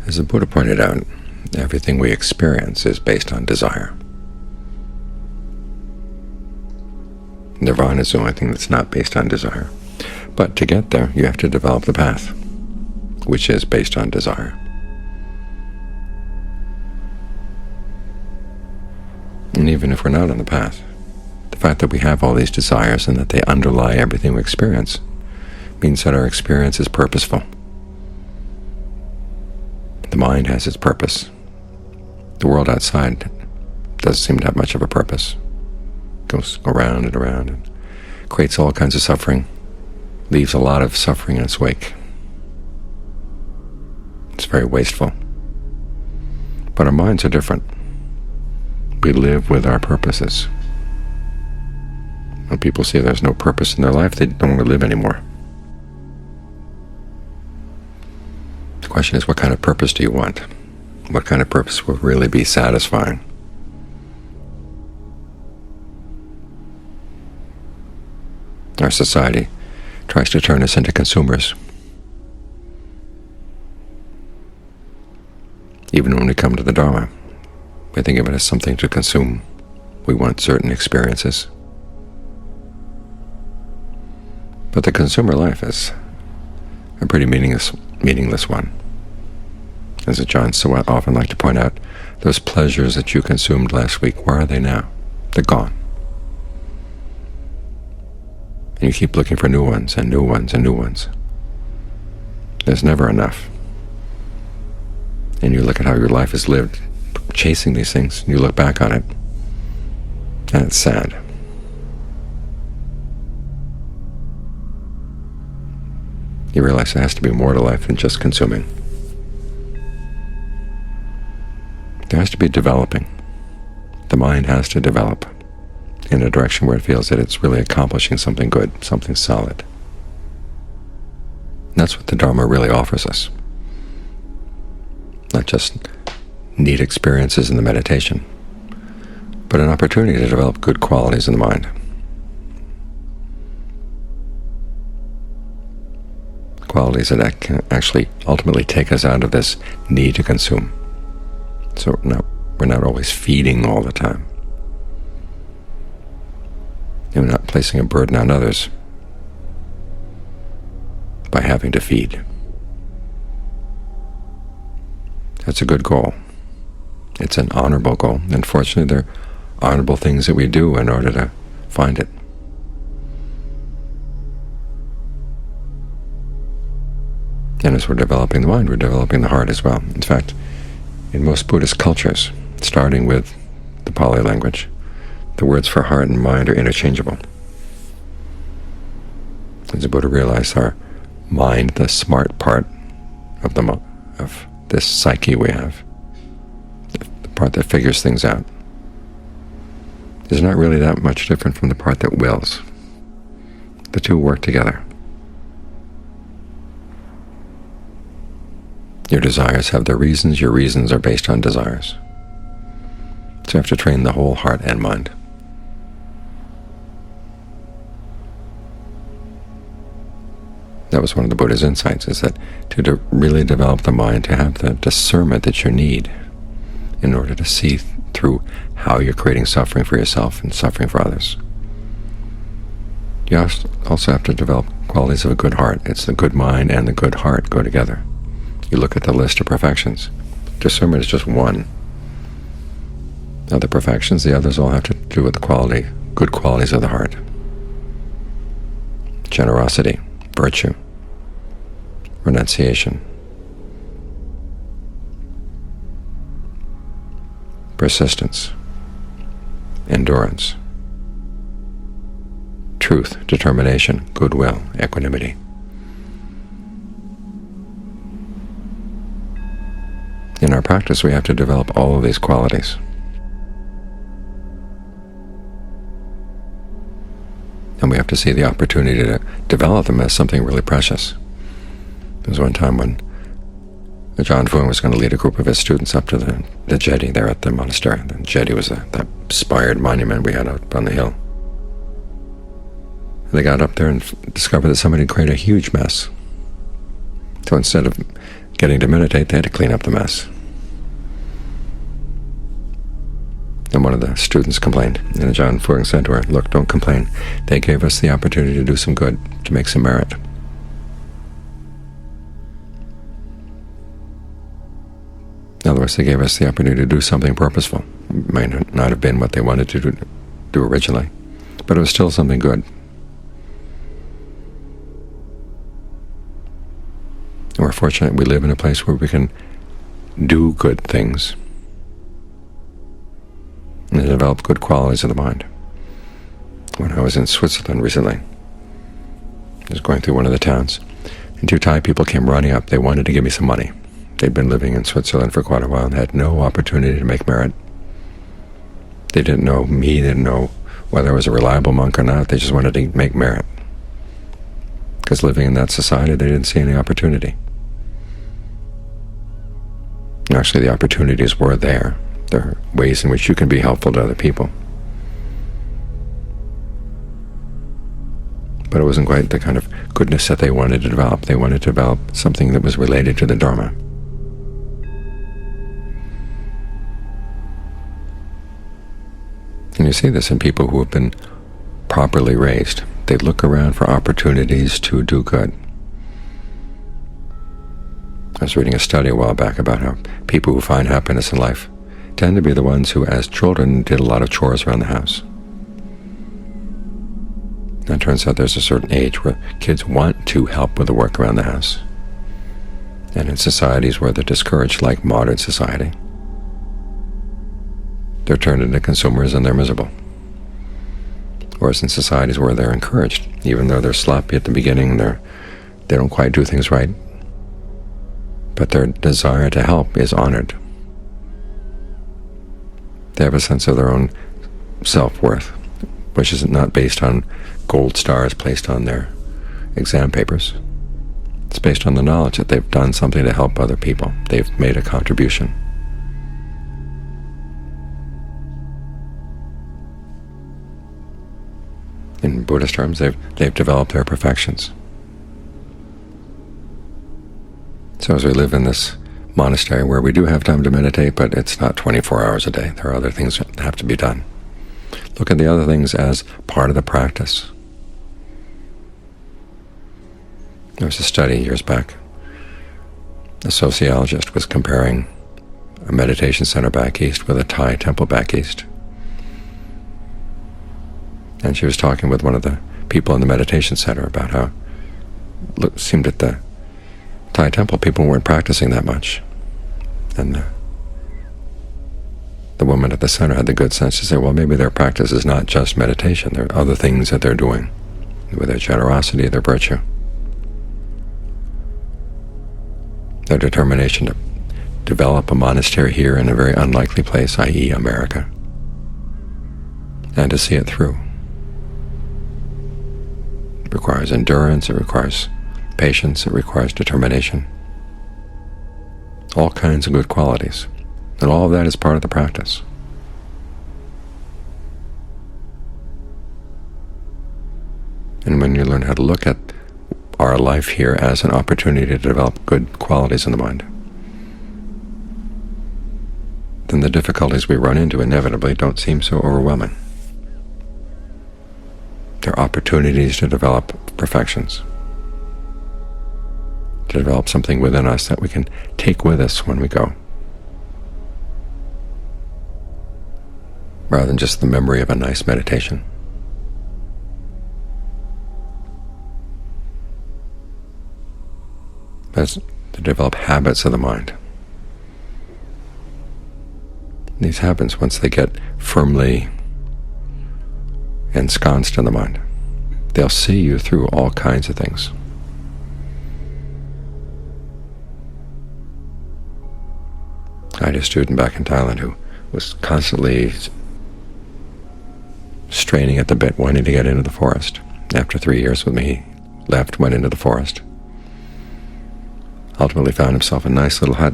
As the Buddha pointed out, everything we experience is based on desire. Nirvana is the only thing that's not based on desire. But to get there, you have to develop the path, which is based on desire. And even if we're not on the path, the fact that we have all these desires and that they underlie everything we experience means that our experience is purposeful. The mind has its purpose. The world outside doesn't seem to have much of a purpose. It goes around and creates all kinds of suffering, leaves a lot of suffering in its wake. It's very wasteful. But our minds are different. We live with our purposes. When people see there's no purpose in their life, they don't want to live anymore. The question is, what kind of purpose do you want? What kind of purpose will really be satisfying? Our society tries to turn us into consumers. Even when we come to the Dharma, we think of it as something to consume. We want certain experiences. But the consumer life is a pretty meaningless one. As John so often liked to point out, those pleasures that you consumed last week, where are they now? They're gone. And you keep looking for new ones and new ones and new ones. There's never enough. And you look at how your life is lived, chasing these things, and you look back on it, and it's sad. You realize there has to be more to life than just consuming. There has to be developing. The mind has to develop in a direction where it feels that it's really accomplishing something good, something solid. And that's what the Dharma really offers us. Not just neat experiences in the meditation, but an opportunity to develop good qualities in the mind. Qualities that can actually ultimately take us out of this need to consume. So we're not always feeding all the time. And we're not placing a burden on others by having to feed. That's a good goal. It's an honorable goal. Unfortunately, there are honorable things that we do in order to find it. And as we're developing the mind, we're developing the heart as well. In fact, in most Buddhist cultures, starting with the Pali language, the words for heart and mind are interchangeable. As the Buddha realized, our mind, the smart part of this psyche we have, the part that figures things out, is not really that much different from the part that wills. The two work together. Your desires have their reasons. Your reasons are based on desires. So you have to train the whole heart and mind. That was one of the Buddha's insights, is that to really develop the mind, to have the discernment that you need in order to see through how you're creating suffering for yourself and suffering for others. You also have to develop qualities of a good heart. It's the good mind and the good heart go together. You look at the list of perfections. Discernment is just one. Now the perfections, the others all have to do with the good qualities of the heart. Generosity, virtue, renunciation, persistence, endurance, truth, determination, goodwill, equanimity. In our practice, we have to develop all of these qualities. And we have to see the opportunity to develop them as something really precious. There was one time when Ajahn Fuang was going to lead a group of his students up to the jetty there at the monastery. The jetty was that spired monument we had up on the hill. They got up there and discovered that somebody had created a huge mess. So instead of getting to meditate, they had to clean up the mess. And one of the students complained, and John Fuang said to her, "Look, don't complain. They gave us the opportunity to do some good, to make some merit." In other words, they gave us the opportunity to do something purposeful. It might not have been what they wanted to do originally, but it was still something good. And we're fortunate we live in a place where we can do good things and develop good qualities of the mind. When I was in Switzerland recently, I was going through one of the towns, and two Thai people came running up. They wanted to give me some money. They'd been living in Switzerland for quite a while and had no opportunity to make merit. They didn't know me, they didn't know whether I was a reliable monk or not. They just wanted to make merit. Because living in that society, they didn't see any opportunity. Actually, the opportunities were there. There are ways in which you can be helpful to other people. But it wasn't quite the kind of goodness that they wanted to develop. They wanted to develop something that was related to the Dharma. And you see this in people who have been properly raised. They look around for opportunities to do good. I was reading a study a while back about how people who find happiness in life tend to be the ones who, as children, did a lot of chores around the house. And it turns out there's a certain age where kids want to help with the work around the house. And in societies where they're discouraged, like modern society, they're turned into consumers and they're miserable. Whereas in societies where they're encouraged, even though they're sloppy at the beginning, they don't quite do things right, but their desire to help is honored. They have a sense of their own self-worth, which is not based on gold stars placed on their exam papers. It's based on the knowledge that they've done something to help other people. They've made a contribution. In Buddhist terms, they've developed their perfections. So as we live in this monastery where we do have time to meditate, but it's not 24 hours a day. There are other things that have to be done. Look at the other things as part of the practice. There was a study years back. A sociologist was comparing a meditation center back east with a Thai temple back east. And she was talking with one of the people in the meditation center about how it seemed at the Thai temple people weren't practicing that much. And the woman at the center had the good sense to say, well, maybe their practice is not just meditation. There are other things that they're doing with their generosity, their virtue, their determination to develop a monastery here in a very unlikely place, i.e. America, and to see it through. It requires endurance, it requires patience, it requires determination, all kinds of good qualities. And all of that is part of the practice. And when you learn how to look at our life here as an opportunity to develop good qualities in the mind, then the difficulties we run into inevitably don't seem so overwhelming. They're opportunities to develop perfections, to develop something within us that we can take with us when we go, rather than just the memory of a nice meditation. That's to develop habits of the mind. These habits, once they get firmly ensconced in the mind, they'll see you through all kinds of things. I had a student back in Thailand who was constantly straining at the bit, wanting to get into the forest. After 3 years with me, he left, went into the forest. Ultimately found himself a nice little hut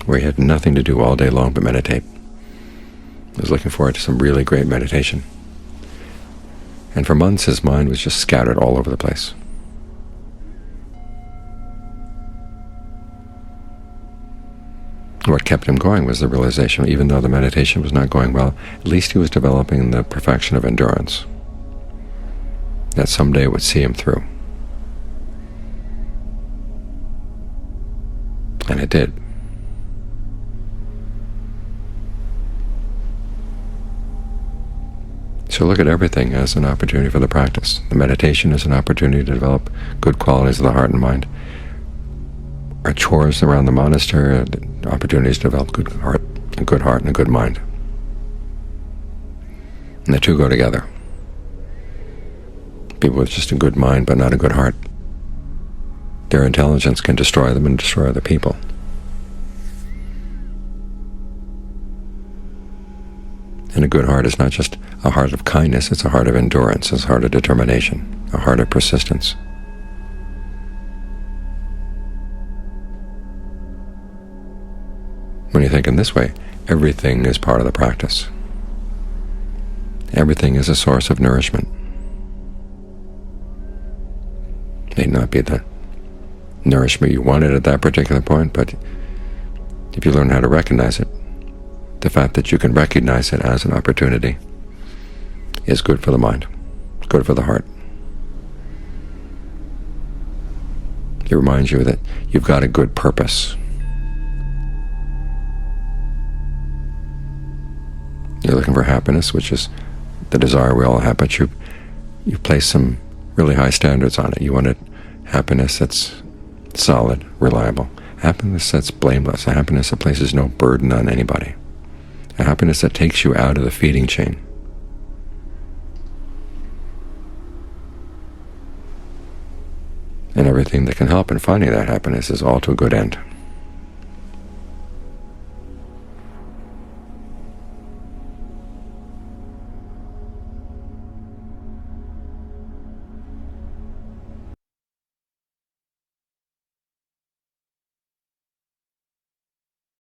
where he had nothing to do all day long but meditate. He was looking forward to some really great meditation. And for months his mind was just scattered all over the place. What kept him going was the realization, even though the meditation was not going well, at least he was developing the perfection of endurance that someday would see him through. And it did. So look at everything as an opportunity for the practice. The meditation is an opportunity to develop good qualities of the heart and mind. Our chores around the monastery are opportunities to develop a good heart and a good mind. And the two go together. People with just a good mind but not a good heart, their intelligence can destroy them and destroy other people. And a good heart is not just a heart of kindness, it's a heart of endurance, it's a heart of determination, a heart of persistence. When you think in this way, everything is part of the practice. Everything is a source of nourishment. It may not be the nourishment you wanted at that particular point, but if you learn how to recognize it, the fact that you can recognize it as an opportunity is good for the mind, good for the heart. It reminds you that you've got a good purpose. You're looking for happiness, which is the desire we all have, but you place some really high standards on it. You want happiness that's solid, reliable, happiness that's blameless, a happiness that places no burden on anybody, a happiness that takes you out of the feeding chain. And everything that can help in finding that happiness is all to a good end.